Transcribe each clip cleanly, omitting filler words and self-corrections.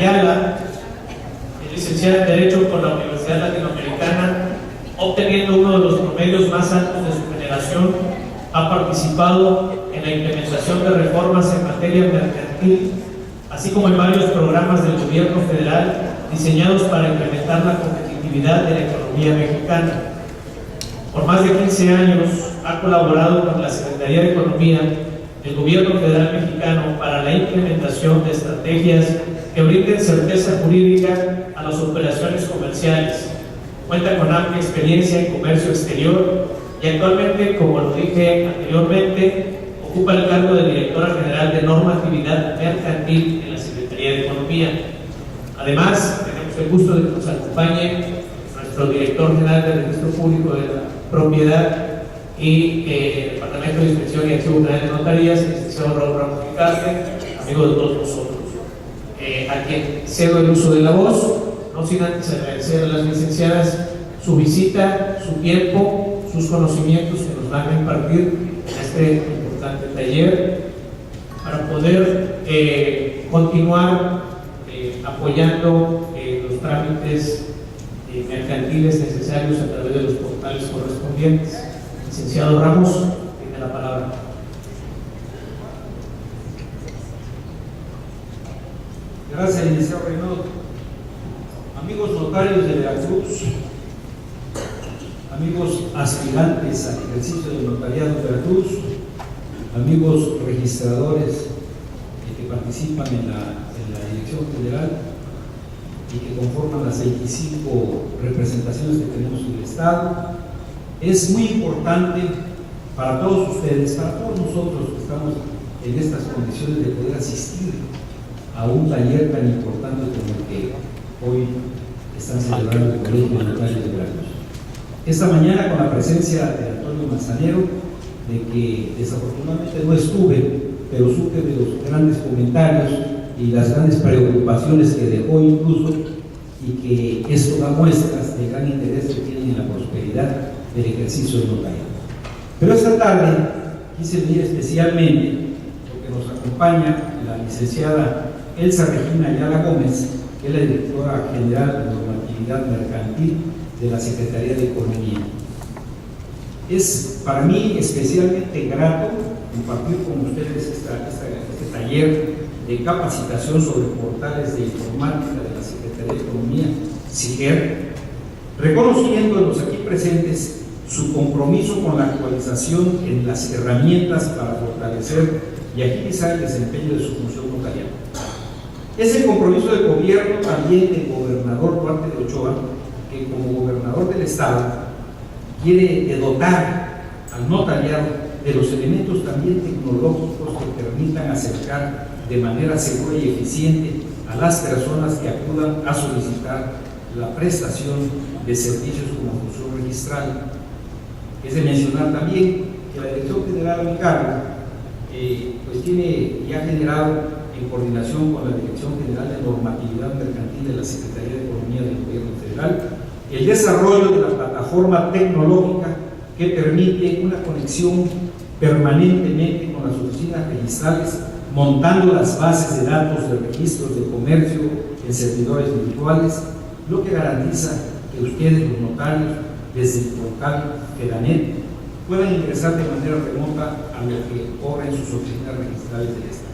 Ayala, es licenciada en Derecho por la Universidad Latinoamericana, obteniendo uno de los promedios más altos de su generación. Ha participado en la implementación de reformas en materia mercantil, así como en varios programas del gobierno federal diseñados para incrementar la competitividad de la economía mexicana. Por más de 15 años ha colaborado con la Secretaría de Economía del Gobierno Federal Mexicano para la implementación de estrategias que brinden certeza jurídica a las operaciones comerciales. Cuenta con amplia experiencia en comercio exterior y actualmente, como lo dije anteriormente, ocupa el cargo de Directora General de Normatividad Mercantil en la Secretaría de Economía. Además, tenemos el gusto de que nos acompañe nuestro Director General del Registro Público de la Propiedad y el Departamento de Inspección y Archivo General de Notarías, el licenciado Raúl Ramos Ricardo, amigo de todos nosotros, a quien cedo el uso de la voz, no sin antes agradecer a las licenciadas su visita, su tiempo, sus conocimientos que nos van a impartir en este importante taller para poder continuar apoyando los trámites mercantiles necesarios a través de los portales correspondientes. Licenciado Ramos, tiene la palabra. Gracias, licenciado Reynoso. Amigos notarios de Veracruz, amigos aspirantes al ejercicio del notariado de Veracruz, amigos registradores que participan en la Dirección Federal y que conforman las 25 representaciones que tenemos en el Estado. Es muy importante para todos ustedes, para todos nosotros que estamos en estas condiciones de poder asistir a un taller tan importante como el que hoy están celebrando el Colegio de Notarios de Veracruz. Esta mañana, con la presencia de Antonio Manzanero, de que desafortunadamente no estuve, pero supe de los grandes comentarios y las grandes preocupaciones que dejó incluso, y que esto da muestras del gran interés que tienen en la prosperidad del ejercicio del notariado. Pero esta tarde quise venir especialmente porque nos acompaña la licenciada Elsa Regina Ayala Gómez, que es la Directora General de Normatividad Mercantil de la Secretaría de Economía. Es para mí especialmente grato compartir con ustedes este taller de capacitación sobre portales de informática de la Secretaría de Economía, SIGER, reconociendo en los aquí presentes su compromiso con la actualización en las herramientas para fortalecer y agilizar el desempeño de su función notarial. Es el compromiso del gobierno también del gobernador Duarte de Ochoa, que como gobernador del Estado quiere dotar al notariado de los elementos también tecnológicos que permitan acercar de manera segura y eficiente a las personas que acudan a solicitar la prestación de servicios como función registral. Es de mencionar también que la Dirección General a mi cargo pues tiene y ha generado, en coordinación con la Dirección General de Normatividad Mercantil de la Secretaría de Economía del Gobierno Federal, el desarrollo de la plataforma tecnológica que permite una conexión permanentemente con las oficinas registrales, montando las bases de datos de registros de comercio en servidores virtuales, lo que garantiza que ustedes, los notarios, desde el portal FEDANET, puedan ingresar de manera remota a lo que ocurre en sus oficinas registrales del Estado.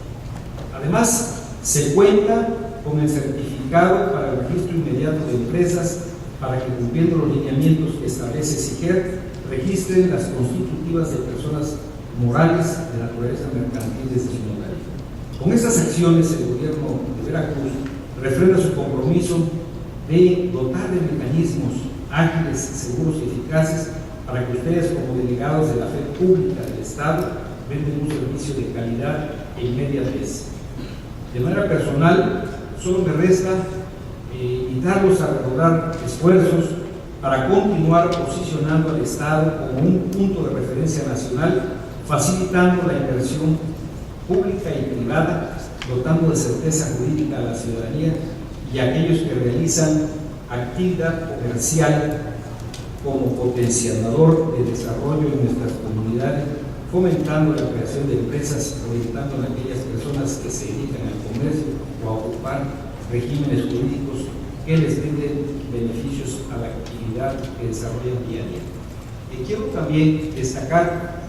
Además, se cuenta con el certificado para el registro inmediato de empresas para que, cumpliendo los lineamientos que establece SIGER, registren las constitutivas de personas morales de naturaleza mercantil desde su notaría. Con estas acciones, el gobierno de Veracruz refrenda su compromiso de dotar de mecanismos ágiles, seguros y eficaces para que ustedes, como delegados de la fe pública del Estado, brinden un servicio de calidad e inmediatez. De manera personal, solo me resta invitarlos a redoblar esfuerzos para continuar posicionando al Estado como un punto de referencia nacional, facilitando la inversión pública y privada, dotando de certeza jurídica a la ciudadanía y a aquellos que realizan actividad comercial como potenciador de desarrollo en nuestras comunidades, fomentando la creación de empresas, orientando a aquellas personas que se dedican al comercio o a ocupar regímenes jurídicos que les brinden beneficios a la actividad que desarrollan día a día. Quiero también destacar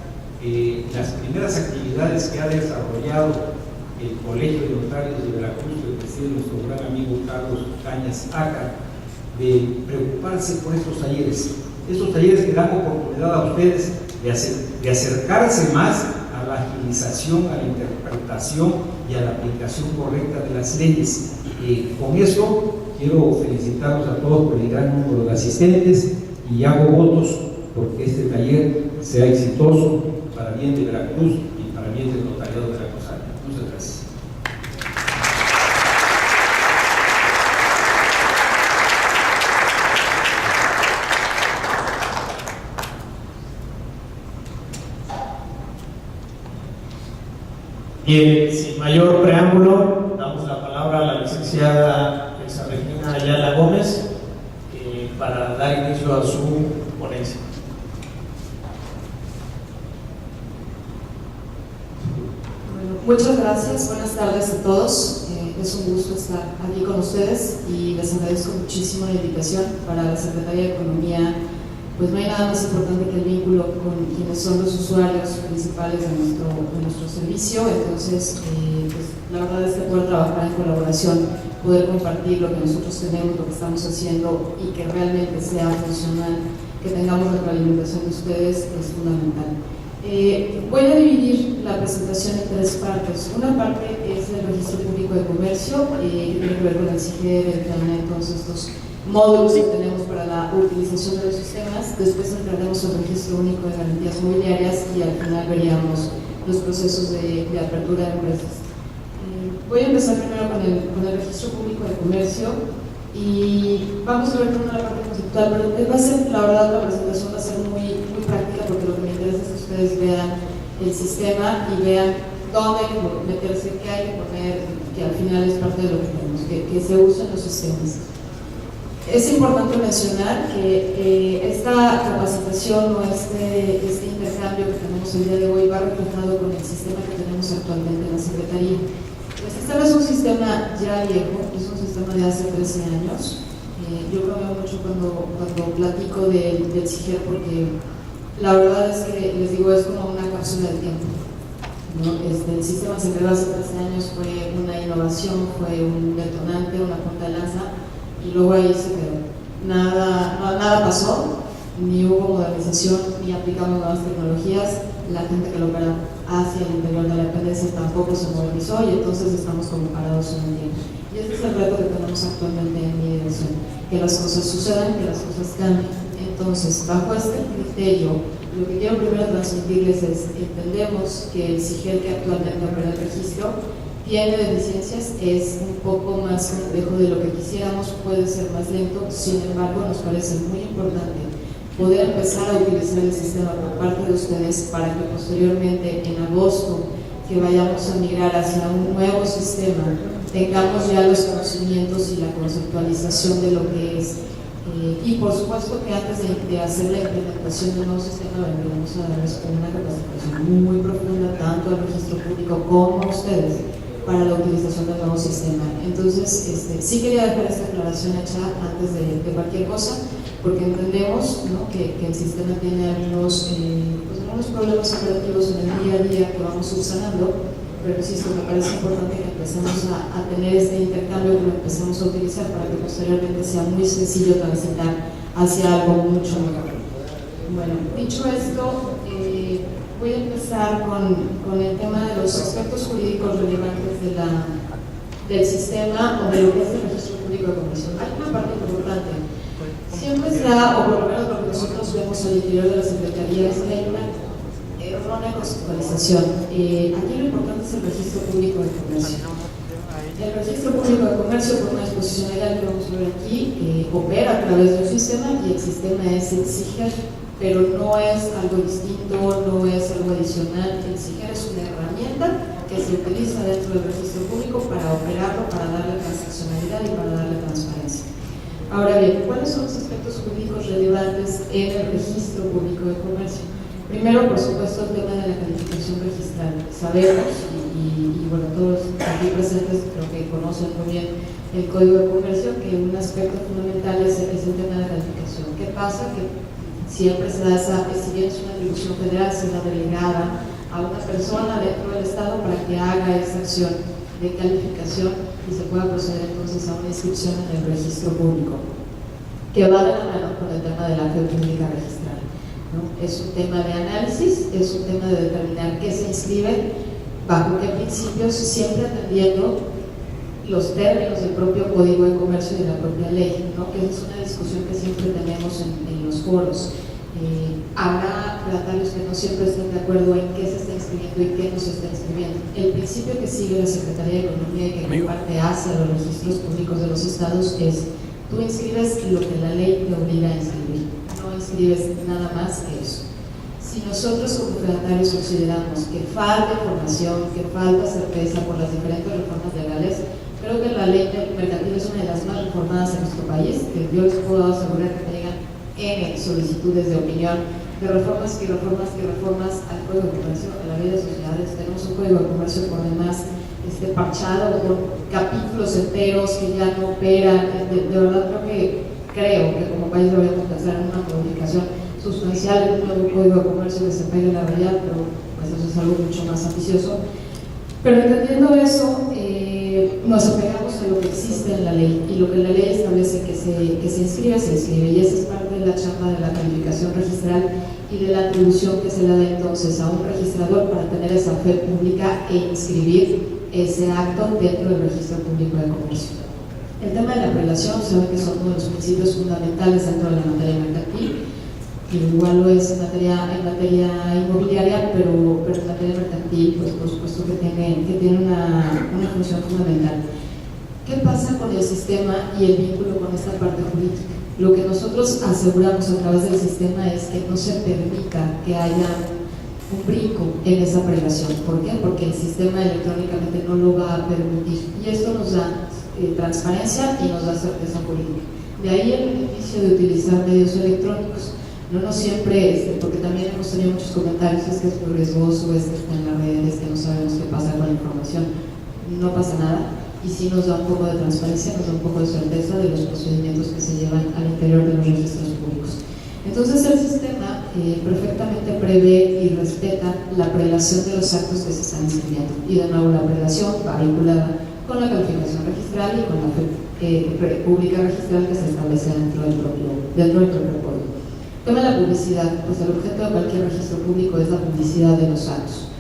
las primeras actividades que ha desarrollado el Colegio de Notarios de Veracruz, que preside nuestro gran amigo Carlos Cañas Aca, de preocuparse por estos talleres que dan oportunidad a ustedes de acercarse más a la agilización, a la interpretación y a la aplicación correcta de las leyes. Con eso quiero felicitarlos a todos por el gran número de asistentes y hago votos porque este taller sea exitoso para bien de Veracruz y para bien del notariado veracruzano. Muchas gracias. Bien, sin mayor preámbulo, damos la palabra a la licenciada Elsa Regina Ayala Gómez para dar inicio a su ponencia. Bueno, muchas gracias, buenas tardes a todos. Es un gusto estar aquí con ustedes y les agradezco muchísimo la invitación. Para la Secretaría de Economía, pues no hay nada más importante que el vínculo con quienes son los usuarios principales de nuestro servicio. Entonces, pues, la verdad es que poder trabajar en colaboración, poder compartir lo que nosotros tenemos, lo que estamos haciendo y que realmente sea funcional, que tengamos la retroalimentación de ustedes, es fundamental. Voy a dividir la presentación en tres partes. Una parte es el Registro Público de Comercio, que tiene que ver con el CIGER, el PLANET, todos estos módulos que tenemos para la utilización de los sistemas. Después entraremos al Registro Único de Garantías Mobiliarias y al final veríamos los procesos de apertura de empresas. Voy a empezar primero con el Registro Público de Comercio y vamos a ver primero la parte conceptual, pero va a ser, la verdad, la presentación va a ser muy práctica porque lo que me interesa es que ustedes vean el sistema y vean dónde hay que meterse, qué hay que poner, que al final es parte de lo que tenemos, que se usen los sistemas. Es importante mencionar que esta capacitación o este intercambio que tenemos el día de hoy va reflejado con el sistema que tenemos actualmente en la Secretaría. El sistema es un sistema ya viejo, es un sistema de hace 13 años. Yo bromeo mucho cuando platico del CIGER porque la verdad es que, les digo, es como una cápsula del tiempo, ¿no? El sistema se creó hace 13 años, fue una innovación, fue un detonante, una punta de lanza, y luego ahí se quedó. Nada pasó, ni hubo modernización, ni aplicamos nuevas tecnologías. La gente que lo opera hacia el interior de la dependencia tampoco se modernizó y entonces estamos como parados en el tiempo. Y ese es el reto que tenemos actualmente en mi dirección, que las cosas sucedan, que las cosas cambien. Entonces, bajo este criterio, lo que quiero primero transmitirles es: entendemos que el CIGER que actualmente opera el registro tiene deficiencias, es un poco más complejo de lo que quisiéramos, puede ser más lento. Sin embargo, nos parece muy importante poder empezar a utilizar el sistema por parte de ustedes para que posteriormente, en agosto, que vayamos a migrar hacia un nuevo sistema, tengamos ya los conocimientos y la conceptualización de lo que es. Y por supuesto que antes de hacer la implementación del nuevo sistema, vendremos a darles una capacitación muy profunda tanto al registro público como a ustedes para la utilización del nuevo sistema. Entonces, sí quería dejar esta aclaración hecha antes de cualquier cosa, porque entendemos, ¿no?, que el sistema tiene algunos problemas operativos en el día a día que vamos subsanando, pero insisto, me parece importante que empecemos a tener este intercambio, que lo empecemos a utilizar para que posteriormente sea muy sencillo transitar hacia algo mucho mejor. Bueno, dicho esto, voy a empezar con el tema de los aspectos jurídicos relevantes del sistema o de lo que es el registro público de comercio. Hay una parte importante. Siempre se da, o por lo menos lo que nosotros vemos al interior de la Secretaría, es que hay una errónea conceptualización. Aquí lo importante es el registro público de comercio. El registro público de comercio, por una disposición legal que vamos a ver aquí, opera a través de un sistema y el sistema es el CIGER, pero no es algo distinto, no es algo adicional. El CIGER es una herramienta que se utiliza dentro del registro público para operarlo, para darle transaccionalidad y para darle transparencia. Ahora bien, ¿cuáles son los aspectos jurídicos relevantes en el registro público de comercio? Primero, por supuesto, el tema de la calificación registral. Sabemos, y bueno, todos aquí presentes creo que conocen muy bien el Código de Comercio, que un aspecto fundamental es el tema de la calificación. ¿Qué pasa? Que siempre se da si bien es una atribución federal, se da delegada a una persona dentro del Estado para que haga esa acción de calificación y se pueda proceder entonces a una inscripción en el registro público, que va de la mano con el tema de la fe pública registral, ¿no? Es un tema de análisis, es un tema de determinar qué se inscribe, bajo qué principios, siempre atendiendo los términos del propio Código de Comercio y de la propia ley, ¿no? Que es una discusión que siempre tenemos en los foros. Habrá relatarios que no siempre estén de acuerdo en qué se está inscribiendo y qué no se está inscribiendo. El principio que sigue la Secretaría de Economía y que comparte hacia los registros públicos de los estados es: tú inscribes lo que la ley te obliga a inscribir, no inscribes nada más que eso. Si nosotros como relatarios consideramos que falta información, que falta certeza por las diferentes reformas legales, creo que la ley mercantil es una de las más reformadas en nuestro país, que yo les puedo asegurar que tengan N solicitudes de opinión, de reformas al Código de Comercio, a la ley de sociedades. Tenemos un Código de Comercio por demás parchado, con capítulos enteros que ya no operan. De verdad creo que como país deberíamos pensar en una modificación sustancial en un nuevo Código de Comercio que se pegue a la realidad, pero pues eso es algo mucho más ambicioso. Pero entendiendo eso, nos apegamos a lo que existe en la ley, y lo que la ley establece que se inscribe, se inscribe, y esa es parte de la chamba de la calificación registral y de la atribución que se le da entonces a un registrador para tener esa fe pública e inscribir ese acto dentro del registro público de comercio. El tema de la prelación, saben que son uno de los principios fundamentales dentro de la materia mercantil, que igual lo es en materia inmobiliaria, pero en materia mercantil, pues por supuesto que tiene una función fundamental. ¿Qué pasa con el sistema y el vínculo con esta parte jurídica? Lo que nosotros aseguramos a través del sistema es que no se permita que haya un brinco en esa prelación. ¿Por qué? Porque el sistema electrónicamente no lo va a permitir, y esto nos da transparencia y nos da certeza jurídica. De ahí el beneficio de utilizar medios electrónicos. No siempre, porque también hemos tenido muchos comentarios: es que es muy riesgoso, es que está en las redes, que no sabemos qué pasa con la información. No pasa nada, y sí nos da un poco de transparencia, nos da un poco de certeza de los procedimientos que se llevan al interior de los registros públicos. Entonces el sistema perfectamente prevé y respeta la prelación de los actos que se están inscribiendo, y de nuevo la prelación va vinculada con la calificación registral y con la fe pública registral que se establece dentro del propio código. El tema de la publicidad, pues el objeto de cualquier registro público es la publicidad de los actos,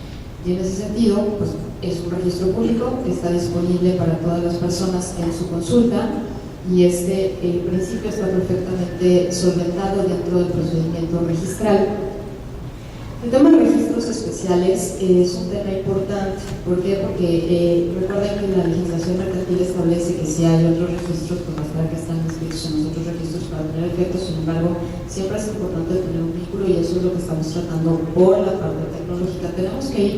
y en ese sentido pues es un registro público que está disponible para todas las personas en su consulta, y este principio está perfectamente solventado dentro del procedimiento registral. El tema de registros especiales es un tema importante. ¿Por qué? Porque recuerden que la legislación mercantil establece que si hay otros registros, pues basta que están inscritos en los otros registros para tener efectos. Sin embargo, siempre es importante tener un vínculo, y eso es lo que estamos tratando por la parte tecnológica. Tenemos que ir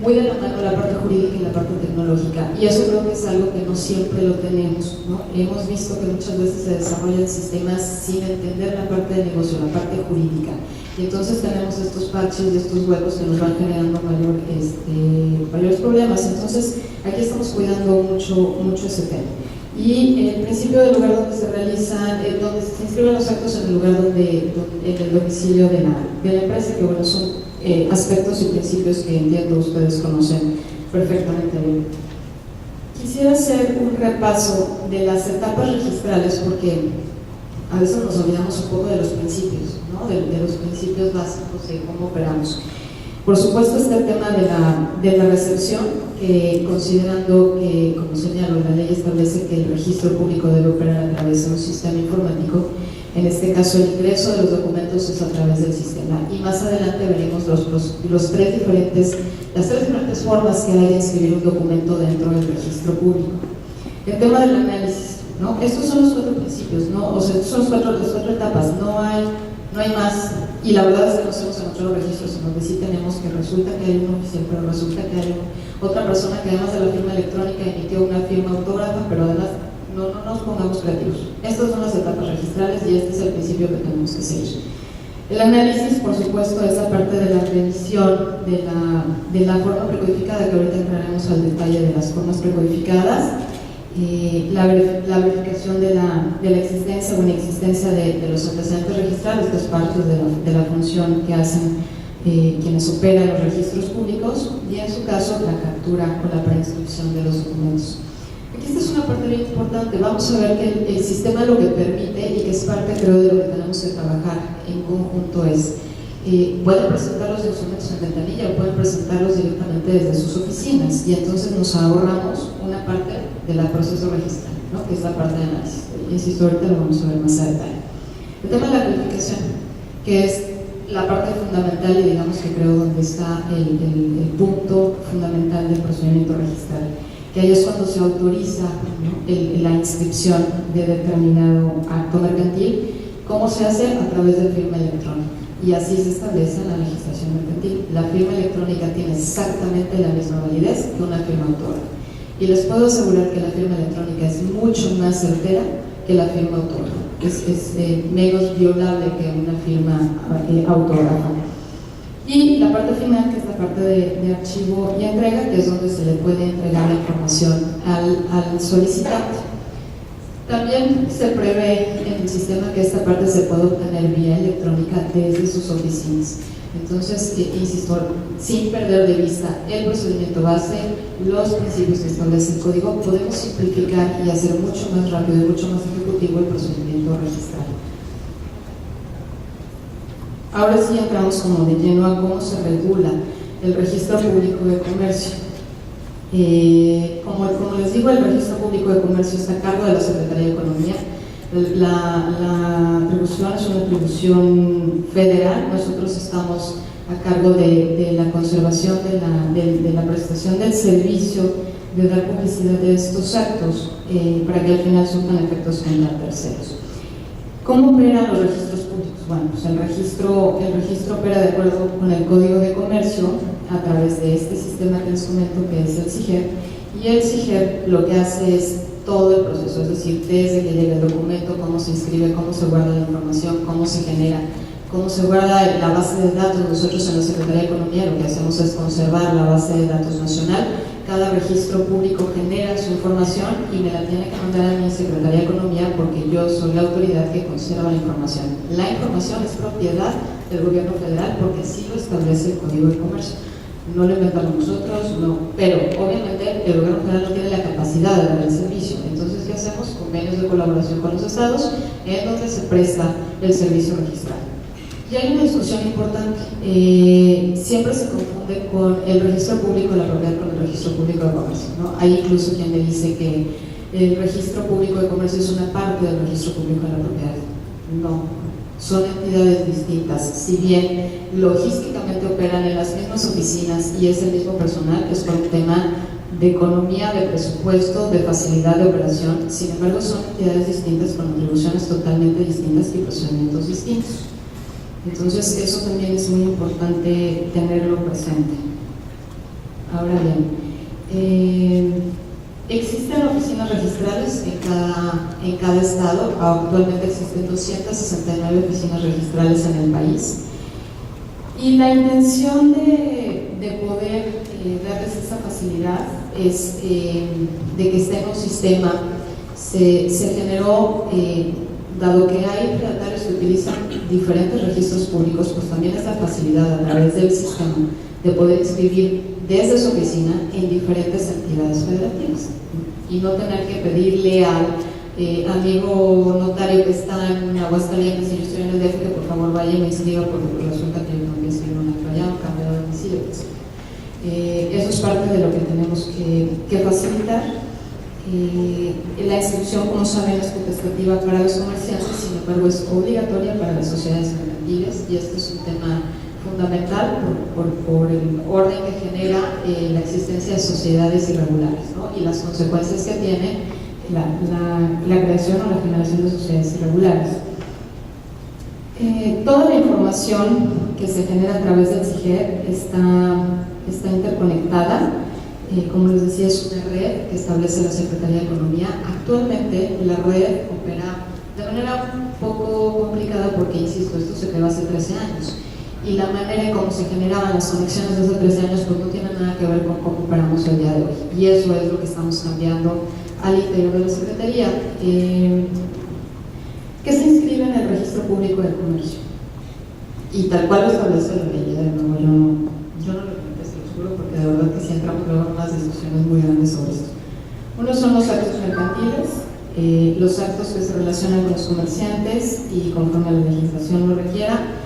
muy de la mano la parte jurídica y la parte tecnológica, y eso creo que es algo que no siempre lo tenemos, ¿no? Hemos visto que muchas veces se desarrollan sistemas sin entender la parte de negocio, la parte jurídica, y entonces tenemos estos parches y estos huecos que nos van generando mayores problemas. Entonces aquí estamos cuidando mucho ese tema. Y en el principio del lugar donde se realizan, donde se inscriben los actos, en el lugar en el domicilio de la empresa, que bueno, son aspectos y principios que entiendo ustedes conocen perfectamente bien. Quisiera hacer un repaso de las etapas registrales, porque a veces nos olvidamos un poco de los principios, ¿no? de los principios básicos de cómo operamos. Por supuesto está el tema de la recepción, que considerando que, como señalo, la ley establece que el registro público debe operar a través de un sistema informático. En este caso, el ingreso de los documentos es a través del sistema, y más adelante veremos las tres diferentes formas que hay de inscribir un documento dentro del registro público. El tema del análisis, ¿no? Estos son los 4 principios, ¿no? O sea, estos son las cuatro etapas, no hay más, y la verdad es que no hacemos en otros registros, sino que sí tenemos que resulta que hay un oficial, pero resulta que hay otra persona que además de la firma electrónica emitió una firma autógrafa, pero además no nos pongamos creativos. Estas son las etapas registrales, y este es el principio que tenemos que seguir. El análisis, por supuesto, es la parte de la revisión de la forma precodificada, que ahorita entraremos al detalle de las formas precodificadas, la verificación de la existencia o inexistencia de los antecedentes registrales, que es parte de la función que hacen quienes operan los registros públicos, y en su caso la captura o la preinscripción de los documentos. Aquí esta es una parte bien importante. Vamos a ver que el sistema lo que permite, y que es parte, creo, de lo que tenemos que trabajar en conjunto, es pueden presentar los instrumentos en ventanilla o pueden presentarlos directamente desde sus oficinas, y entonces nos ahorramos una parte del proceso registral, ¿no? Que es la parte de análisis. Insisto, ahorita lo vamos a ver más a detalle. El tema de la calificación, que es la parte fundamental, y digamos que creo donde está el punto fundamental del procedimiento registral, que ahí es cuando se autoriza, ¿no?, la inscripción de determinado acto mercantil. ¿Cómo se hace? A través de firma electrónica, y así se establece en la legislación mercantil. La firma electrónica tiene exactamente la misma validez que una firma autógrafa, y les puedo asegurar que la firma electrónica es mucho más certera que la firma autógrafa, es menos violable que una firma autógrafa. Y la parte final, que es la parte de archivo y entrega, que es donde se le puede entregar la información al solicitante. También se prevé en el sistema que esta parte se puede obtener vía electrónica desde sus oficinas. Entonces, insisto, sin perder de vista el procedimiento base, los principios que establece el código, podemos simplificar y hacer mucho más rápido y mucho más ejecutivo el procedimiento registral. Ahora sí entramos como de lleno a cómo se regula el registro público de comercio. Como les digo, el registro público de comercio está a cargo de la Secretaría de Economía. La atribución es una atribución federal. Nosotros estamos a cargo de la conservación de la prestación del servicio, de dar publicidad de estos actos para que al final surtan efectos contra terceros. ¿Cómo operan los registros públicos? Bueno, pues el registro opera de acuerdo con el Código de Comercio a través de este sistema que les comento, que es el SIGER, y el SIGER lo que hace es todo el proceso, es decir, desde que llega el documento, cómo se inscribe, cómo se guarda la información, cómo se genera, cómo se guarda la base de datos. Nosotros en la Secretaría de Economía lo que hacemos es conservar la base de datos nacional. Cada registro público genera su información y me la tiene que mandar a mi Secretaría de Economía, porque yo soy la autoridad que conserva la información. La información es propiedad del gobierno federal porque así lo establece el Código de Comercio. No lo inventamos nosotros, no, pero obviamente el gobierno federal no tiene la capacidad de dar el servicio. Entonces, ¿qué hacemos? Convenios de colaboración con los estados en donde se presta el servicio registral. Y hay una discusión importante. Siempre se confunde con el registro público de la propiedad con el registro público de comercio, ¿no? Hay incluso quien le dice que el registro público de comercio es una parte del registro público de la propiedad. No, son entidades distintas. Si bien logísticamente operan en las mismas oficinas y es el mismo personal, es por un tema de economía, de presupuesto, de facilidad de operación. Sin embargo, son entidades distintas con atribuciones totalmente distintas y procedimientos distintos. Entonces, eso también es muy importante tenerlo presente. Ahora bien, existen oficinas registrales en cada estado. Actualmente existen 269 oficinas registrales en el país. Y la intención de poder darles esa facilidad es de que esté en un sistema. Se generó, dado que hay predatarios que utilizan diferentes registros públicos, pues también es la facilidad a través del sistema de poder inscribir desde su oficina en diferentes entidades federativas y no tener que pedirle al amigo notario que está en Aguascalientes y yo estoy en el DF que por favor vaya y me inscriba, porque pues resulta que yo no me inscribo en el allá, un cambio de domicilio, etc. Eso es parte de lo que tenemos que facilitar. La inscripción, como saben, es potestativa para los comerciantes, sin embargo es obligatoria para las sociedades mercantiles, y este es un tema fundamental por el orden que genera la existencia de sociedades irregulares, ¿no? Y las consecuencias que tiene la creación o la generación de sociedades irregulares. Toda la información que se genera a través del SIGER está interconectada. Como les decía, es una red que establece la Secretaría de Economía. Actualmente la red opera de manera un poco complicada porque, insisto, esto se creó hace 13 años y la manera en cómo se generaban las conexiones de hace 13 años pues no tiene nada que ver con cómo operamos el día de hoy, y eso es lo que estamos cambiando al interior de la Secretaría, que se inscribe en el Registro Público de Comercio y tal cual lo establece la ley. De nuevo, yo no lo comenté, se lo juro, porque de verdad que sí entramos luego en unas discusiones muy grandes sobre esto. Uno son los actos mercantiles, los actos que se relacionan con los comerciantes y conforme a la legislación lo requiera,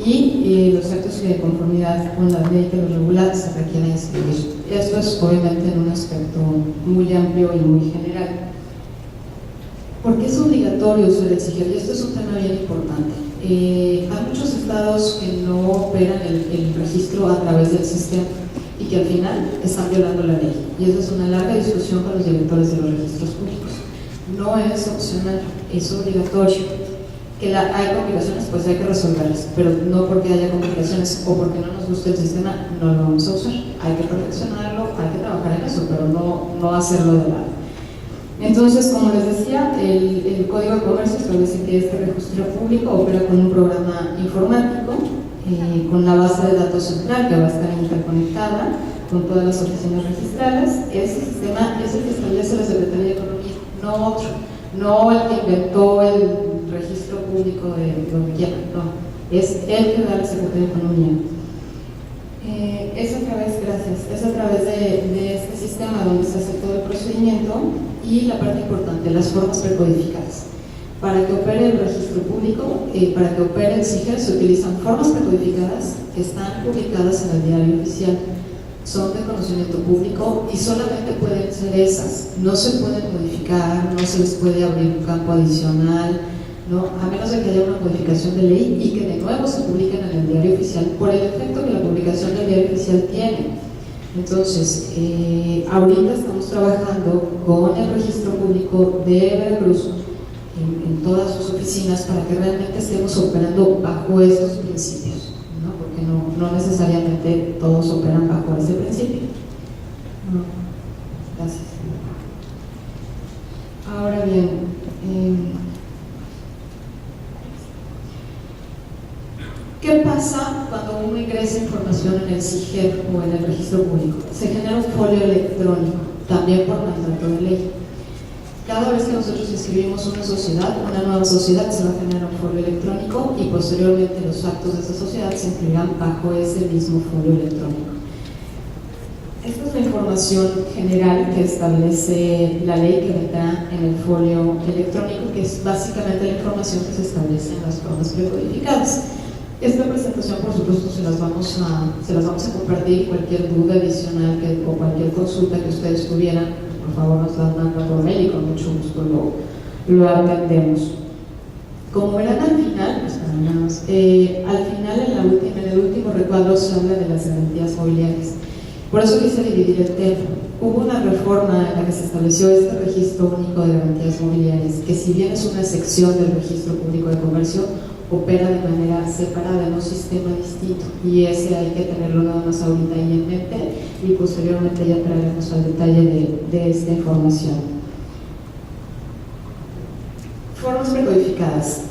y los actos que de conformidad con la ley que los regula se requieren inscribir. Esto es obviamente en un aspecto muy amplio y muy general. ¿Por qué es obligatorio usar exigir? Y esto es un tema bien importante. Hay muchos estados que no operan el registro a través del sistema y que al final están violando la ley. Y esa es una larga discusión con los directores de los registros públicos. No es opcional, es obligatorio. Que hay complicaciones, pues hay que resolverlas, pero no porque haya complicaciones o porque no nos guste el sistema, no lo vamos a usar. Hay que perfeccionarlo, hay que trabajar en eso, pero no hacerlo de lado. Entonces, como les decía, el Código de Comercio establece que este registro público opera con un programa informático, con la base de datos central que va a estar interconectada con todas las oficinas registradas. Ese sistema es el que establece la Secretaría de Economía, no otro, no el que inventó el registro público de lo que quieran, no, es el que da la Secretaría de Economía. Es a través de este sistema donde se hace todo el procedimiento, y la parte importante, las formas precodificadas. Para que opere el registro público, para que opere el SIGEL, se utilizan formas precodificadas que están publicadas en el diario oficial, son de conocimiento público y solamente pueden ser esas, no se pueden modificar, no se les puede abrir un campo adicional, ¿no? A menos de que haya una modificación de ley y que de nuevo se publiquen en el diario oficial por el efecto que la publicación del diario oficial tiene. Entonces, ahorita estamos trabajando con el registro público de Veracruz en todas sus oficinas para que realmente estemos operando bajo estos principios, ¿no? Porque no necesariamente todos operan bajo ese principio. No. Gracias. Ahora bien, ¿qué pasa cuando uno ingresa información en el SIGEL o en el registro público? Se genera un folio electrónico, también por mandato de ley. Cada vez que nosotros inscribimos una sociedad, una nueva sociedad, se va a generar un folio electrónico y posteriormente los actos de esa sociedad se inscribirán bajo ese mismo folio electrónico. Esta es la información general que establece la ley que vendrá en el folio electrónico, que es básicamente la información que se establece en las formas precodificadas. Esta presentación, por supuesto, se las vamos a compartir. Cualquier duda adicional o cualquier consulta que ustedes tuvieran, por favor nos la mandan por mail y con mucho gusto lo atendemos. Como verán al final, pues nada más, al final en el último recuadro se habla de las garantías mobiliarias. Por eso quise dividir el tema. Hubo una reforma en la que se estableció este registro único de garantías mobiliarias, que si bien es una sección del registro público de comercio, opera de manera separada en un sistema distinto, y ese hay que tenerlo nada más ahorita ahí en mente, y posteriormente ya traeremos al detalle de esta información. Formas precodificadas.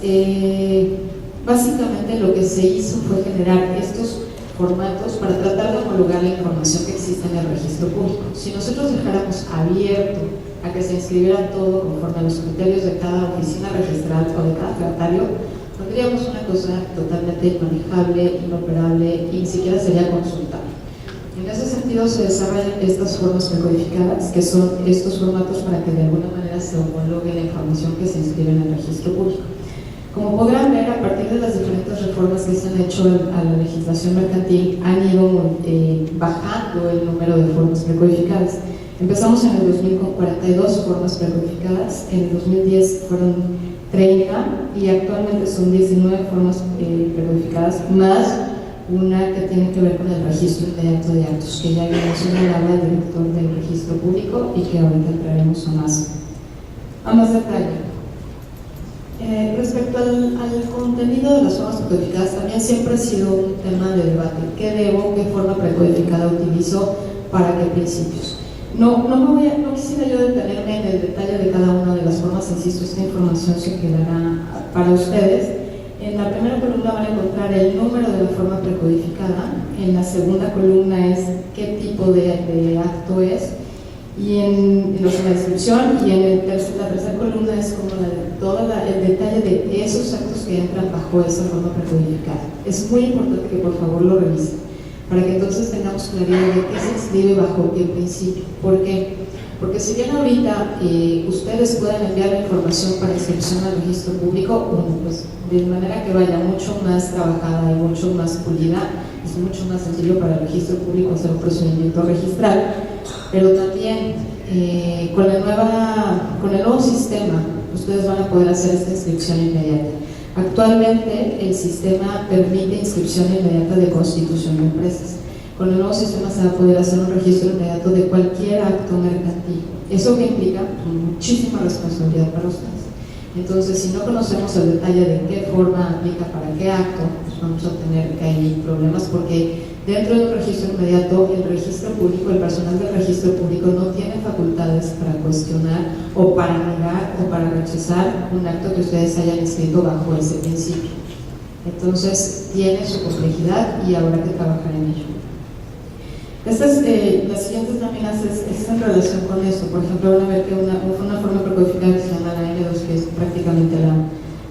Básicamente lo que se hizo fue generar estos formatos para tratar de homologar la información que existe en el registro público. Si nosotros dejáramos abierto a que se inscribiera todo conforme a los criterios de cada oficina registral o de cada fedatario, tendríamos una cosa totalmente inmanejable, inoperable y ni siquiera sería consultable. En ese sentido se desarrollan estas formas precodificadas, que son estos formatos para que de alguna manera se homologue la información que se inscribe en el registro público. Como podrán ver, a partir de las diferentes reformas que se han hecho a la legislación mercantil, han ido bajando el número de formas precodificadas. Empezamos en el 2000 con 42 formas precodificadas, en el 2010 fueron 30 y actualmente son 19 formas precodificadas, más una que tiene que ver con el registro inmediato de actos, que ya vimos en la habla del director del registro público y que ahorita entraremos a más detalle. Respecto al contenido de las formas precodificadas, también siempre ha sido un tema de debate. ¿Qué debo, qué forma precodificada utilizo, para qué principios? No quisiera yo detenerme en el detalle de cada una de las formas, insisto, esta información se quedará para ustedes. En la primera columna van a encontrar el número de la forma precodificada, en la segunda columna es qué tipo de acto es, y en la descripción, y en la tercera columna es como todo el detalle de esos actos que entran bajo esa forma precodificada. Es muy importante que por favor lo revisen, para que entonces tengamos claridad de qué se inscribe bajo qué principio. ¿Por qué? Porque si bien ahorita ustedes pueden enviar la información para inscripción al registro público, bueno, pues de manera que vaya mucho más trabajada y mucho más pulida, es mucho más sencillo para el registro público hacer un procedimiento registral, pero también con el nuevo sistema ustedes van a poder hacer esta inscripción inmediata. Actualmente el sistema permite inscripción inmediata de constitución de empresas. Con el nuevo sistema se va a poder hacer un registro inmediato de cualquier acto mercantil. Eso que implica muchísima responsabilidad para ustedes. Entonces, si no conocemos el detalle de qué forma aplica para qué acto, pues vamos a tener que hay problemas, porque dentro de un registro inmediato, el registro público, el personal del registro público no tiene facultades para cuestionar o para negar o para rechazar un acto que ustedes hayan inscrito bajo ese principio. Entonces, tiene su complejidad y habrá que trabajar en ello. Las siguientes láminas es en relación con esto. Por ejemplo, van a ver que una forma precodificada que se llama la N2, que es prácticamente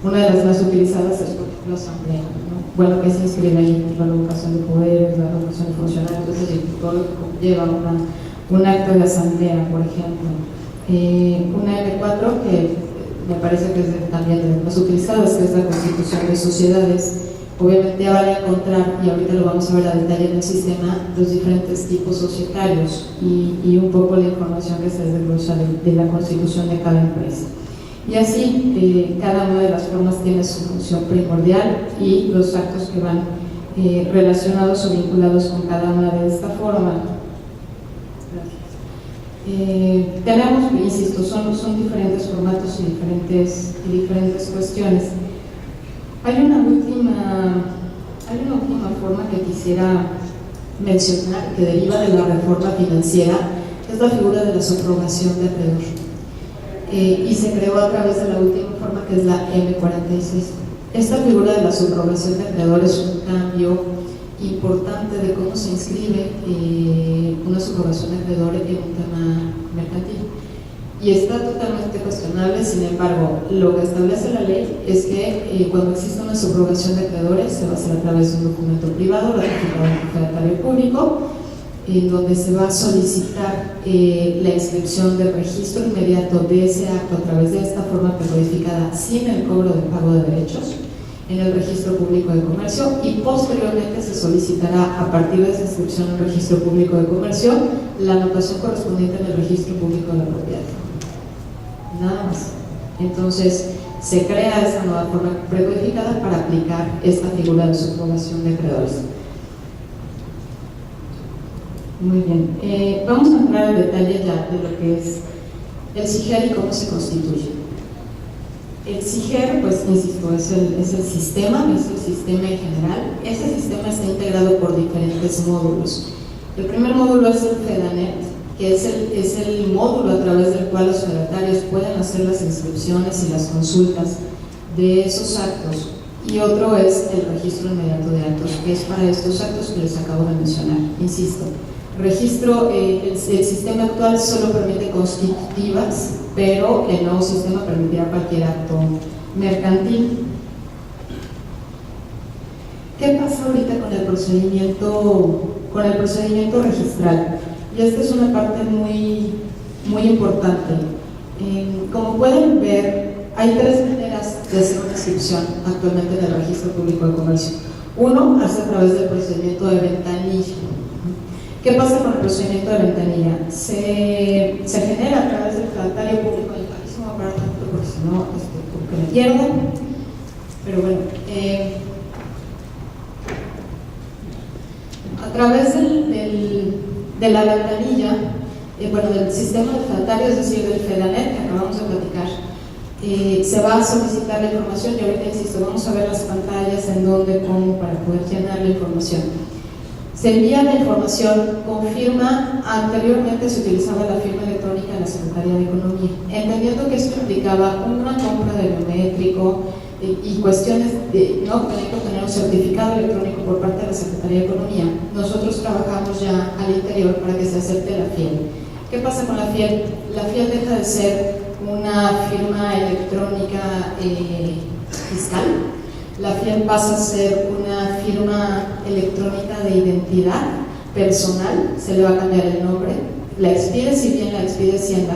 una de las más utilizadas, es por ejemplo asamblea, ¿no? Bueno, que se inscribe ahí la revocación de poderes, la revocación de funcionarios, es decir, todo lo que lleva un acto de asamblea, por ejemplo. Una N4 que me parece que es también de las más utilizadas, que es la constitución de sociedades. Obviamente ya van a encontrar, y ahorita lo vamos a ver a detalle en el sistema, los diferentes tipos societarios y un poco la información que se desglosa de la constitución de cada empresa. Y así, cada una de las formas tiene su función primordial y los actos que van relacionados o vinculados con cada una de esta forma. Tenemos, insisto, son diferentes formatos y diferentes cuestiones. Hay una última forma que quisiera mencionar que deriva de la reforma financiera, que es la figura de la subrogación de acreedor. Y se creó a través de la última forma, que es la M46. Esta figura de la subrogación de acreedor es un cambio importante de cómo se inscribe una subrogación de acreedor en un tema mercantil. Y está totalmente cuestionable. Sin embargo, lo que establece la ley es que cuando existe una subrogación de acreedores se va a hacer a través de un documento privado, ratificado en el fedatario público, en donde se va a solicitar la inscripción del registro inmediato de ese acto a través de esta forma precodificada sin el cobro de pago de derechos en el registro público de comercio, y posteriormente se solicitará a partir de esa inscripción en el registro público de comercio la anotación correspondiente en el registro público de la propiedad. Nada más. Entonces se crea esa nueva forma precodificada para aplicar esta figura de subrogación de acreedores. Muy bien, vamos a entrar en detalle ya de lo que es el SIGER y cómo se constituye. El SIGER, pues insisto, es el sistema en general. Este sistema está integrado por diferentes módulos. El primer módulo es el FEDANET, que es el módulo a través del cual los fedatarios pueden hacer las inscripciones y las consultas de esos actos. Y otro es el registro inmediato de actos, que es para estos actos que les acabo de mencionar. Insisto, el sistema actual solo permite constitutivas, pero el nuevo sistema permitirá cualquier acto mercantil. ¿Qué pasa ahorita con el procedimiento registral? Y esta es una parte muy importante. Como pueden ver, hay tres maneras de hacer una inscripción actualmente en el registro público de comercio. Uno, hace a través del procedimiento de ventanilla. ¿Qué pasa con el procedimiento de ventanilla? Se genera a través del fedatario público del país, no para tanto porque si no, porque me pierden. Pero bueno, a través de la ventanilla, del sistema de fedatario, es decir, del FEDANET que acabamos de platicar, se va a solicitar la información. Y ahorita insisto, vamos a ver las pantallas en dónde, cómo, para poder llenar la información. Se envía la información con firma. Anteriormente se utilizaba la firma electrónica en la Secretaría de Economía, entendiendo que esto implicaba una compra de biométrico y cuestiones de no tener que tener un certificado electrónico por parte de la Secretaría de Economía. Nosotros trabajamos ya al interior para que se acepte la FIEL. ¿Qué pasa con la FIEL? La FIEL deja de ser una firma electrónica fiscal. La FIEL pasa a ser una firma electrónica de identidad personal, se le va a cambiar el nombre. La expide, si bien la expide Hacienda,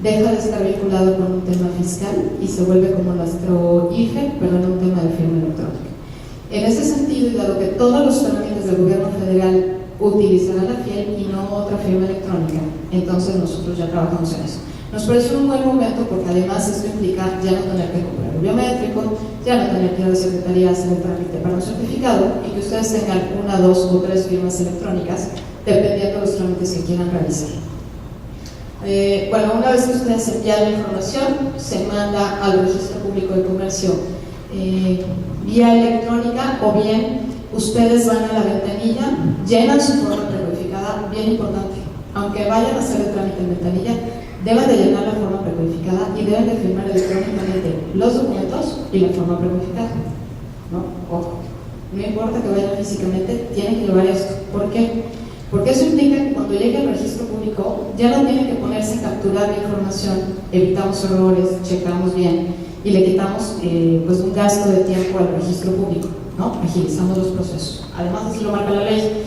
deja de estar vinculado con un tema fiscal y se vuelve como nuestro IFE, pero en un tema de firma electrónica. En ese sentido, y dado que todos los trámites del gobierno federal utilizarán la FIEL y no otra firma electrónica, entonces nosotros ya trabajamos en eso. Nos parece un buen momento porque además esto implica ya no tener que comprar el biométrico, ya no tener que ir a la Secretaría a hacer el trámite para un certificado y que ustedes tengan 1, 2 o 3 firmas electrónicas dependiendo de los trámites que quieran realizar. Bueno, una vez que ustedes envían la información, se manda al Registro Público de Comercio vía electrónica, o bien ustedes van a la ventanilla, llenan su forma precodificada, bien importante, aunque vayan a hacer el trámite en ventanilla, deben de llenar la forma precodificada y deben de firmar electrónicamente los documentos y la forma precodificada, ¿no? Ojo, no importa que vayan físicamente, tienen que llevar esto. ¿Por qué? Porque eso implica que cuando llegue al registro público ya no tienen que ponerse a capturar la información, evitamos errores, checamos bien y le quitamos pues un gasto de tiempo al registro público, ¿no? Agilizamos los procesos. Además, así lo marca la ley,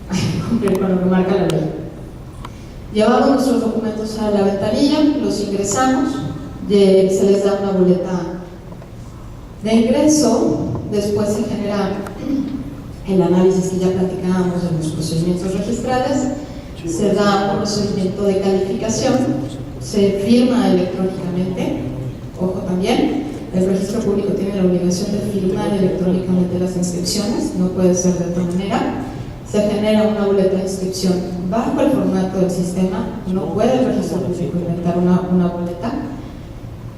hay que cumplir con lo que marca la ley. Llevamos nuestros documentos a la ventanilla, los ingresamos, se les da una boleta de ingreso, después se genera el análisis que ya platicábamos de los procedimientos registrales, se da un procedimiento de calificación, se firma electrónicamente. Ojo también, el registro público tiene la obligación de firmar electrónicamente las inscripciones, no puede ser de otra manera. Se genera una boleta de inscripción bajo el formato del sistema, no puede el registro público inventar una boleta.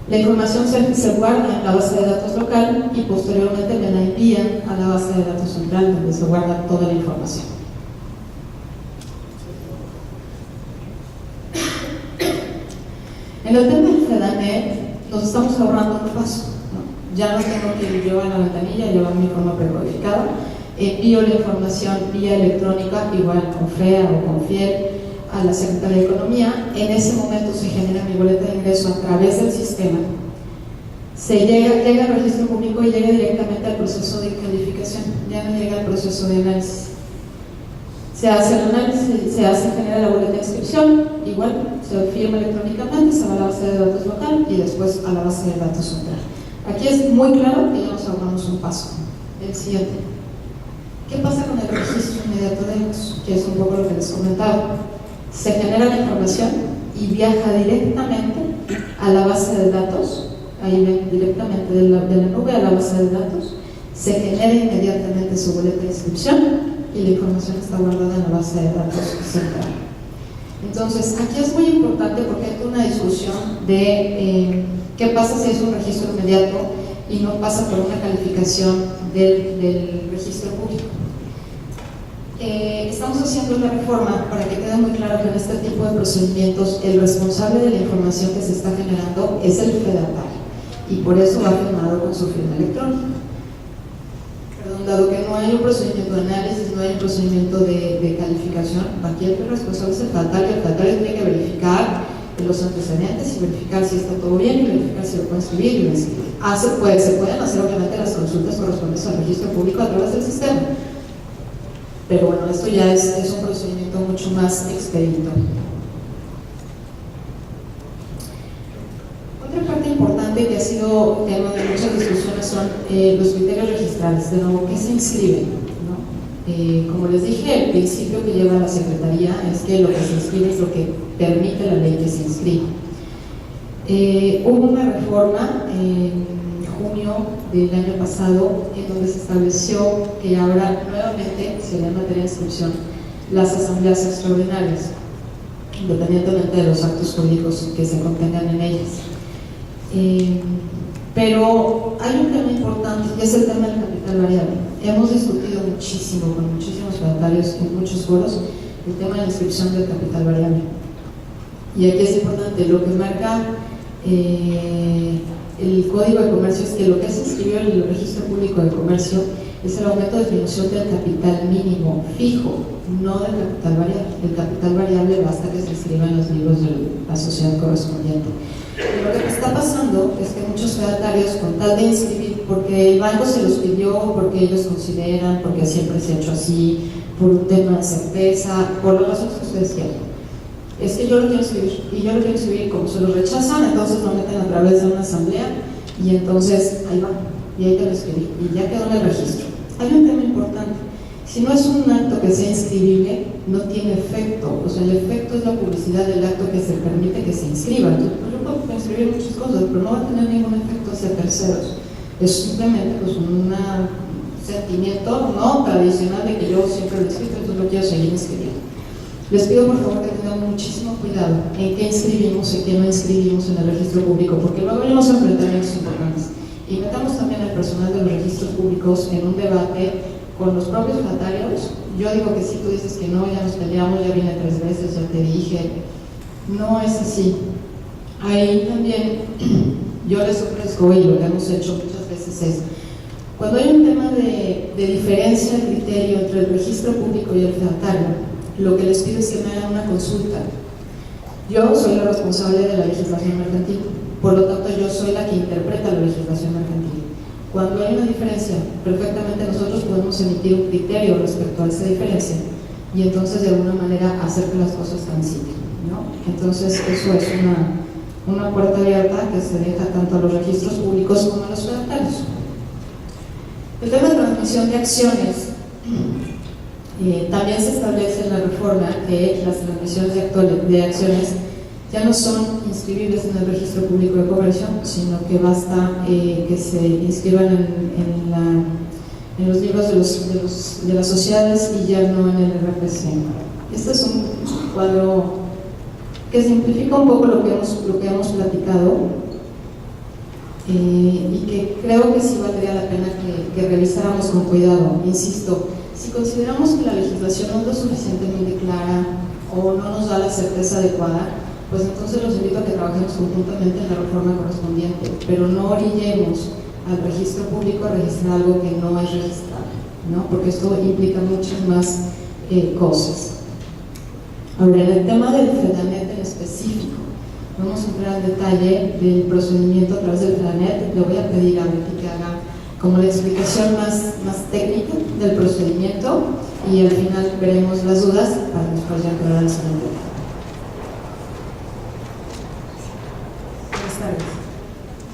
La información se guarda en la base de datos local y posteriormente me la envían a la base de datos central, donde se guarda toda la información. En el tema del FEDANET, nos estamos ahorrando un paso, ¿no? Ya no tengo que llevar a la ventanilla, llevar mi forma precodificada, envío la información vía electrónica, igual con FREA o con FIEL, a la Secretaría de Economía. En ese momento se genera mi boleta de ingreso a través del sistema, llega al registro público y llega directamente al proceso de calificación, ya no llega al proceso de análisis. Se hace el análisis, genera la boleta de inscripción, igual se firma electrónicamente, se va a la base de datos local y después a la base de datos central. Aquí es muy claro que ya nos ahorramos un paso. El siguiente. ¿Qué pasa con el registro inmediato de datos? Que es un poco lo que les comentaba. Se genera la información y viaja directamente a la base de datos, ahí ven, directamente de la nube a la base de datos, se genera inmediatamente su boleta de inscripción y la información está guardada en la base de datos central. Entonces, aquí es muy importante porque hay una discusión de qué pasa si es un registro inmediato y no pasa por una calificación del registro público. Estamos haciendo una reforma para que quede muy claro que en este tipo de procedimientos el responsable de la información que se está generando es el fedatario y por eso va firmado con su firma electrónica. Perdón, dado que no hay un procedimiento de análisis, no hay un procedimiento de calificación, aquí el responsable es el fedatario tiene que verificar los antecedentes y verificar si está todo bien y verificar si lo puede escribir y lo escribir. Se pueden hacer obviamente las consultas correspondientes al registro público a través del sistema. Pero bueno, esto ya es un procedimiento mucho más expedito. Otra parte importante que ha sido tema de muchas discusiones son los criterios registrales, de nuevo, ¿qué se inscribe? ¿No? Como les dije, el principio que lleva la Secretaría es que lo que se inscribe es lo que permite la ley que se inscriba. Hubo una reforma en junio del año pasado, en donde se estableció que ahora nuevamente sería en materia de inscripción las asambleas extraordinarias, independientemente de los actos jurídicos que se contengan en ellas. Pero hay un tema importante y es el tema del capital variable. Hemos discutido muchísimo con muchísimos fedatarios en muchos foros el tema de la inscripción del capital variable. Y aquí es importante, lo que marca el Código de Comercio es que lo que se inscribió en el Registro Público de Comercio es el aumento de disminución del capital mínimo fijo, no del capital variable. El capital variable basta que se inscriba en los libros de la sociedad correspondiente. Pero lo que está pasando es que muchos fedatarios, con tal de inscribir, porque el banco se los pidió, porque ellos consideran, porque siempre se ha hecho así, por un tema de certeza, por las razones que ustedes quieran, es que yo lo quiero inscribir, y yo lo quiero inscribir, como se lo rechazan, entonces lo meten a través de una asamblea, y entonces ahí va, y ahí te lo escribí, y ya quedó en el registro. Hay un tema importante. Si no es un acto que sea inscribible, no tiene efecto. O sea, el efecto es la publicidad del acto que se permite que se inscriba. Entonces, yo puedo inscribir muchas cosas, pero no va a tener ningún efecto hacia terceros. Es simplemente pues, un sentimiento no tradicional de que yo siempre lo inscribo, entonces lo quiero seguir inscribiendo. Les pido por favor que tengan muchísimo cuidado en qué inscribimos y qué no inscribimos en el registro público, porque luego hay unos enfrentamientos importantes. Y metamos también al personal de los registros públicos en un debate con los propios fedatarios. Yo digo que sí, tú dices que no, ya nos peleamos, ya vine 3 veces, ya te dije. No es así. Ahí también yo les ofrezco, y lo que hemos hecho muchas veces es, cuando hay un tema de diferencia de criterio entre el registro público y el fedatario, lo que les pido es que me hagan una consulta. Yo soy la responsable de la legislación mercantil, por lo tanto yo soy la que interpreta la legislación mercantil. Cuando hay una diferencia, perfectamente nosotros podemos emitir un criterio respecto a esa diferencia y entonces de alguna manera hacer que las cosas transiten, ¿no? Entonces eso es una puerta abierta que se deja tanto a los registros públicos como a los fedatarios. El tema de transmisión de acciones, también se establece en la reforma que las transmisiones de acciones ya no son inscribibles en el registro público de comercio, sino que basta que se inscriban en los libros de las sociedades y ya no en el RPC. Este es un cuadro que simplifica un poco lo que hemos platicado y que creo que sí valdría la pena que revisáramos con cuidado. Insisto, si consideramos que la legislación no es lo suficientemente clara o no nos da la certeza adecuada, pues entonces los invito a que trabajemos conjuntamente en la reforma correspondiente, pero no orillemos al registro público a registrar algo que no es registrado, ¿no? Porque esto implica muchas más cosas. Ahora, en el tema del FEDANET en específico, vamos a entrar al detalle del procedimiento a través del FEDANET. Le voy a pedir a Betty que haga como la explicación más técnica del procedimiento y al final veremos las dudas para después ya entrar al siguiente. Buenas tardes.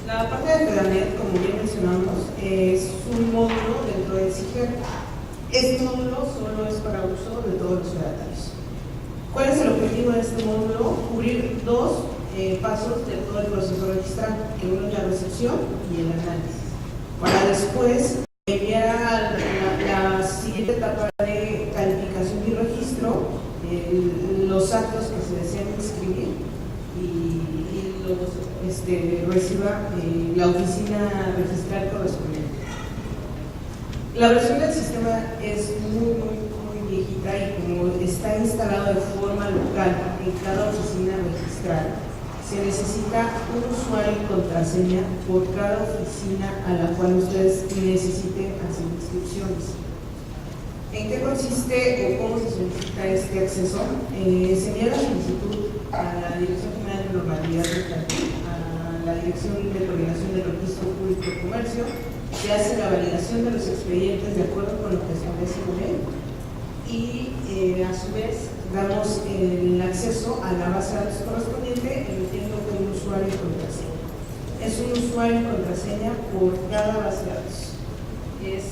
La parte de FEDANET, como bien mencionamos, es un módulo dentro del SIGER. Este módulo solo es para uso de todos los fedatarios. ¿Cuál es el objetivo de este módulo? Cubrir 2 pasos de todo el proceso registral, que uno es la recepción y el análisis, para después enviar a la siguiente etapa de calificación y registro, los actos que se desean inscribir y los reciba la oficina registral correspondiente. La versión del sistema es muy viejita y como está instalado de forma local en cada oficina registral, se necesita un usuario y contraseña por cada oficina a la cual ustedes necesiten hacer inscripciones. ¿En qué consiste o cómo se solicita este acceso? Se envía la solicitud a la Dirección General de Normatividad Mercantil, a la Dirección de Coordinación del Registro Público de Comercio, se hace la validación de los expedientes de acuerdo con lo que establece la ley y a su vez damos el acceso a la base de datos correspondiente emitiendo un usuario y contraseña. Es un usuario y contraseña por cada base de datos. Es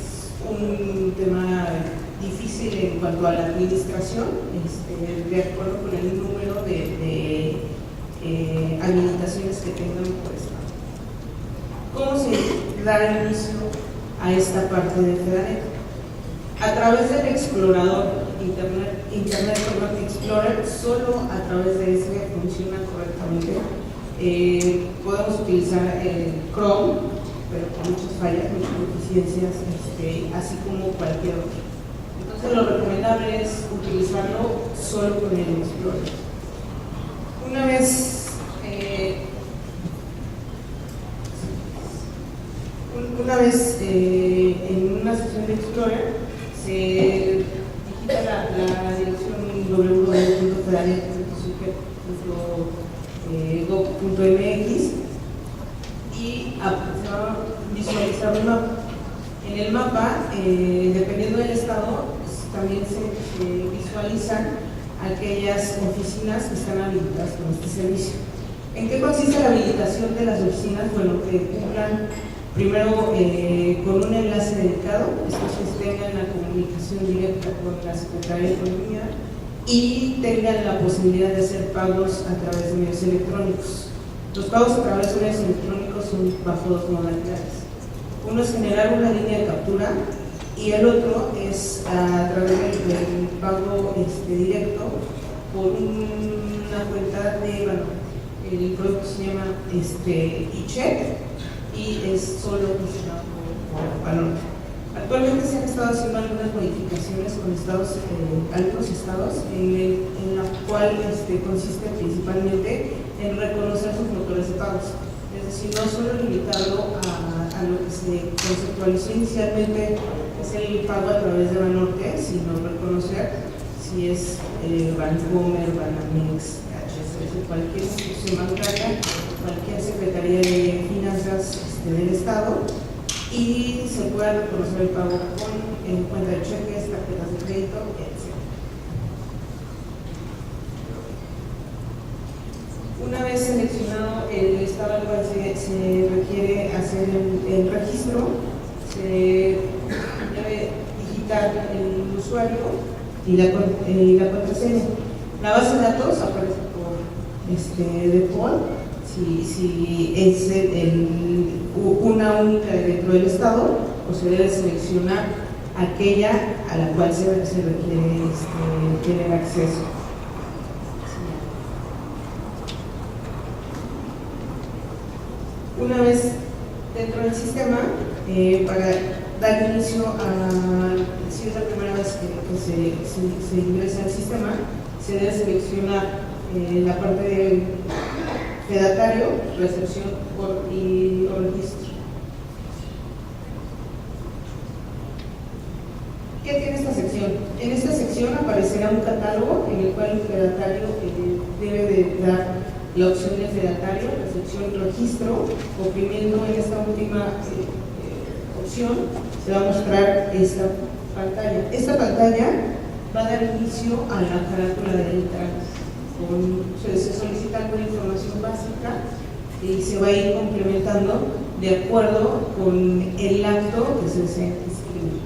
un tema difícil en cuanto a la administración, de acuerdo con el número de habilitaciones que tengan por estado. ¿Cómo se da inicio a esta parte de FEDANET? A través del explorador Internet Explorer, solo a través de ese funciona correctamente Podemos utilizar Chrome, pero con muchas fallas, muchas deficiencias, así como cualquier otro. Entonces lo recomendable es utilizarlo solo con el Explorer. Una vez en una sesión de Explorer se digita la dirección www.federalidad.gov.mx y se va a visualizar un mapa. En el mapa, dependiendo del estado, pues, también se visualizan aquellas oficinas que están habilitadas con este servicio. ¿En qué consiste la habilitación de las oficinas? Bueno, que cumplan primero con un enlace dedicado, estos que tengan la comunicación directa con la Secretaría de Economía y tengan la posibilidad de hacer pagos a través de medios electrónicos. Los pagos a través de medios electrónicos son bajo dos modalidades. Uno es generar una línea de captura y el otro es a través del pago directo por una cuenta de Banorte. El producto se llama eCheck y es solo gestionado por Banorte. Actualmente se han estado haciendo algunas modificaciones con algunos estados en la cual consiste principalmente en reconocer sus motores de pagos. Es decir, no solo limitarlo a lo que se conceptualizó inicialmente, que es el pago a través de Banorte, sino reconocer si es Bancomer, Banamex, HSBC, cualquier institución bancaria, cualquier Secretaría de Finanzas del Estado, y se pueda reconocer el pago con cuenta de cheques, tarjetas de crédito, etc. Una vez seleccionado el estado al cual se requiere hacer el registro, se debe digitar el usuario y la contraseña. La base de datos aparece por default, si es una única dentro del estado, o se debe seleccionar aquella a la cual se requiere tener acceso. Una vez dentro del sistema, para dar inicio a, si es la primera vez que se ingresa al sistema, se debe seleccionar la parte de fedatario, recepción o registro. ¿Qué tiene esta sección? En esta sección aparecerá un catálogo en el cual el fedatario debe de dar la opción de fedatario, recepción y registro. Oprimiendo en esta última opción se va a mostrar esta pantalla. Esta pantalla va a dar inicio a la carátula de entrada. Se solicita alguna información básica y se va a ir complementando de acuerdo con el acto que se desea inscribir.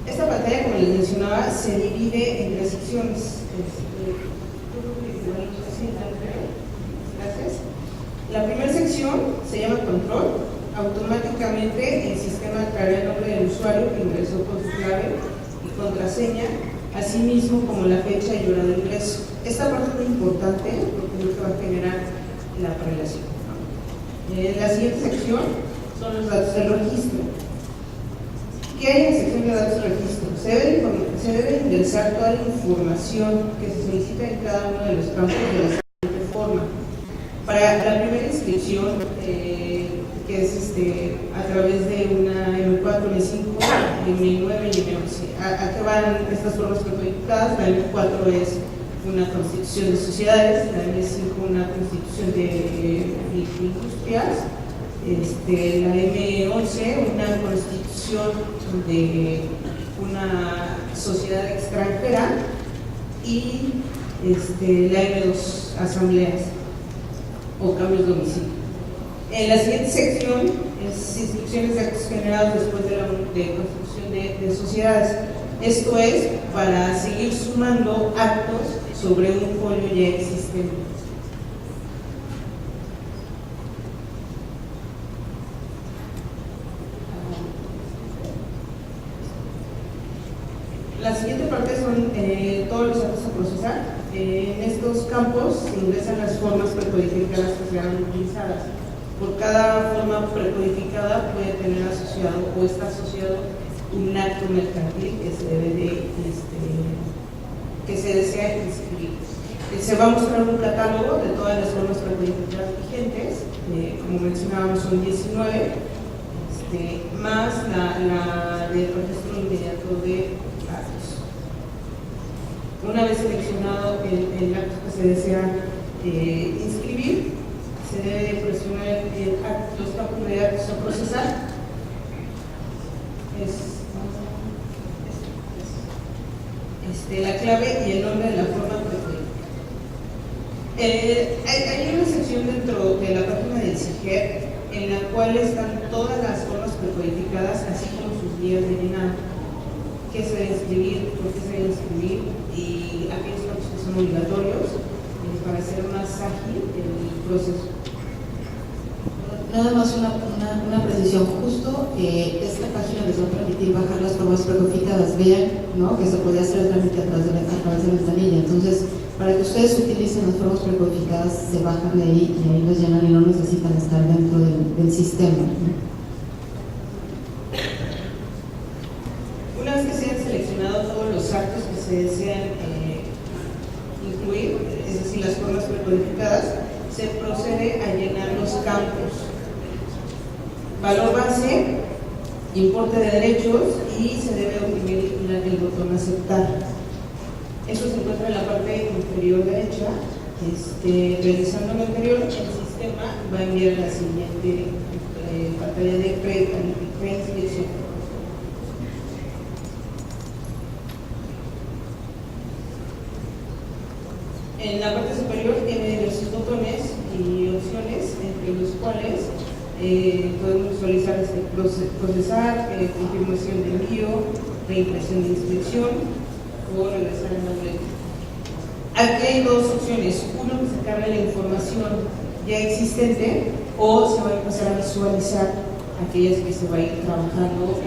Esta pantalla, como les mencionaba, se divide en tres secciones. Gracias. La primera sección se llama control. Automáticamente el sistema traerá el nombre del usuario que ingresó con su clave y contraseña, así mismo como la fecha y hora de ingreso. Esta parte es muy importante porque es lo que va a generar la prelación, ¿no? La siguiente sección son los datos del registro. ¿Qué hay en la sección de datos del registro? Se debe ingresar toda la información que se solicita en cada uno de los campos de la siguiente forma. Para la primera inscripción, que es a través de una M4, M5, M9 y M11. ¿A qué van estas formas prototipuladas? La M4 es una constitución de sociedades, la M5 una constitución de industrias, la M11 una constitución de una sociedad extranjera y la M2 asambleas o cambios de domicilio. En la siguiente sección es instrucciones de actos generados después de la constitución de sociedades. Esto es para seguir sumando actos sobre un folio ya existente. La siguiente parte son todos los actos a procesar. En estos campos se ingresan las formas precodificadas que serán utilizadas. Por cada forma precodificada puede tener asociado o está asociado un acto mercantil que se debe de, que se desea inscribir. Se va a mostrar un catálogo de todas las formas precodificadas vigentes, como mencionábamos son 19, más la del registro inmediato de datos. Una vez seleccionado el acto que se desea inscribir, se debe presionar los campos de datos a procesar. La clave y el nombre de la forma precodificada. Hay una sección dentro de la página del CIGER en la cual están todas las formas precodificadas, así como sus días de llenado, qué se debe inscribir, por qué se debe inscribir y aquellos campos que son obligatorios para hacer más ágil el proceso. Nada más una precisión, justo esta página les va a permitir bajar las formas precodificadas. Vean, ¿no?, que se puede hacer el trámite a través de la ventanilla. Entonces, para que ustedes utilicen las formas precodificadas, se bajan de ahí y ahí las llenan y no necesitan estar dentro del sistema, ¿no? Una vez que se hayan seleccionado todos los actos que se desean incluir, es decir, las formas precodificadas, se procede a llenar los campos. Valor base, importe de derechos y se debe oprimir el botón aceptar. Eso se encuentra en la parte inferior derecha. Realizando lo anterior, el sistema va a enviar la siguiente pantalla de preinscripción. En la parte superior tiene los botones y opciones, entre los cuales podemos visualizar procesar, confirmación de envío, reimpresión de inscripción o regresar al boleto. Aquí hay dos opciones: uno, que se cargue la información ya existente, o se va a empezar a visualizar aquellas que se va a ir trabajando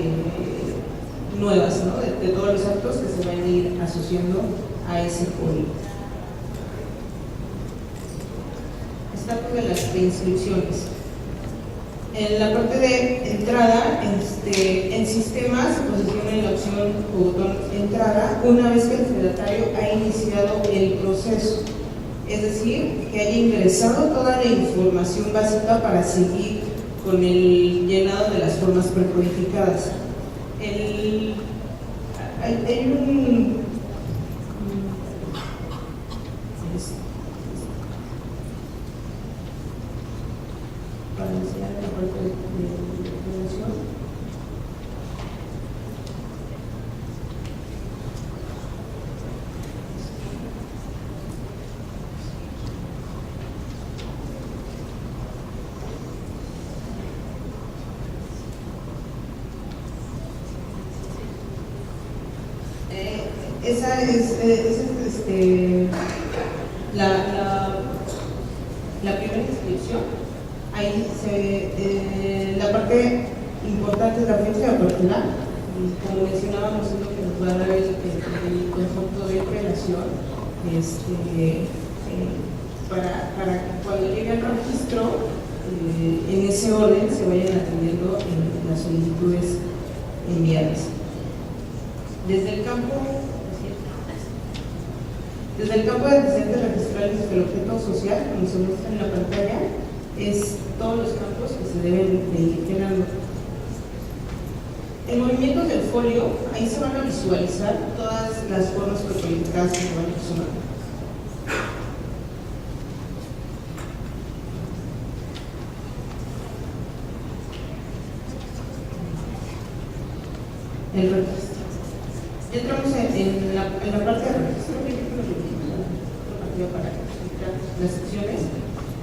nuevas, ¿no?, de todos los actos que se van a ir asociando a ese código. Estatus de las preinscripciones. En la parte de entrada, en sistema se posiciona en la opción o botón entrada una vez que el fedatario ha iniciado el proceso, es decir, que haya ingresado toda la información básica para seguir con el llenado de las formas precodificadas. Hay un para enseñar la parte de información. Esa es la primera inscripción. Ahí la parte importante es la fecha de apertura. Como mencionábamos, es lo que nos va a dar el conjunto de operación para que cuando llegue al registro, en ese orden se vayan atendiendo las solicitudes enviadas. Desde el campo de antecedentes registrales del objeto social, como se muestra en la pantalla, es todos los campos que se deben de ir llenando. En movimientos del folio, ahí se van a visualizar todas las formas precodificadas que se van a sumar. El registro. Entramos en la parte de registro, para explicar las secciones.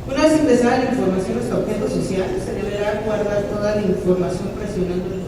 Una vez ingresada la información a este objeto social, se deberá guardar toda la información presionando el